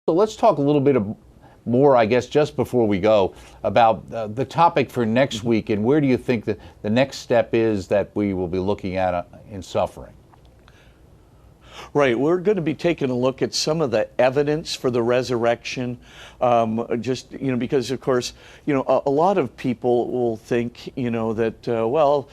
So let's talk a little bit more, I guess, just before we go, about the topic for next week, and where do you think that the next step is that we will be looking at in suffering? Right, we're going to be taking a look at some of the evidence for the resurrection, because of course, a lot of people will think, that,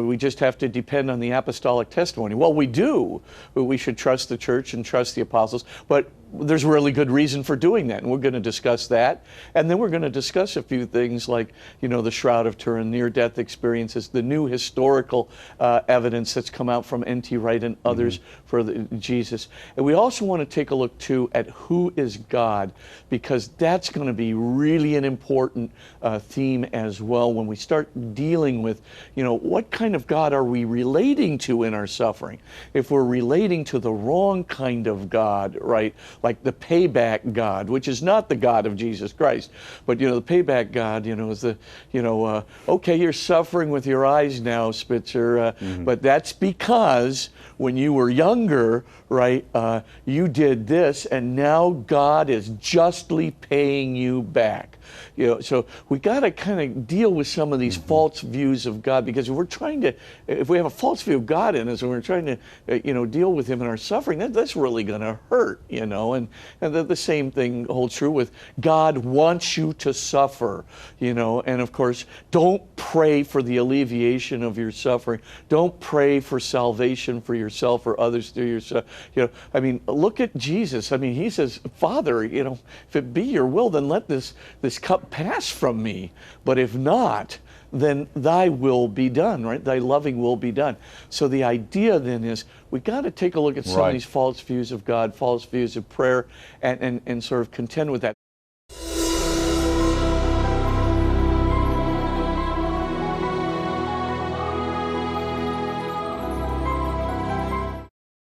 we just have to depend on the apostolic testimony. Well, we do. We should trust the church and trust the apostles, but there's really good reason for doing that, and we're going to discuss that. And then we're going to discuss a few things like, the Shroud of Turin, near-death experiences, the new historical evidence that's come out from N.T. Wright and others for Jesus. And we also want to take a look, too, at who is God, because that's going to be really an important theme as well when we start dealing with, what kind of God are we relating to in our suffering? If we're relating to the wrong kind of God, right, like the payback God, which is not the God of Jesus Christ, but the payback God, is the, okay, you're suffering with your eyes now, Spitzer, but that's because when you were younger, right, you did this, and now God is justly paying you back. So we got to kind of deal with some of these false views of God, because if we have a false view of God in us, and we're trying to, deal with Him in our suffering, that's really going to hurt, and the same thing holds true with God wants you to suffer, and of course, don't pray for the alleviation of your suffering. Don't pray for salvation for yourself or others through yourself. Look at Jesus. He says, Father, if it be your will, then let this cup pass from me. But if not, then thy will be done, right? Thy loving will be done. So the idea then is we got to take a look at some of these false views of God, false views of prayer, and sort of contend with that.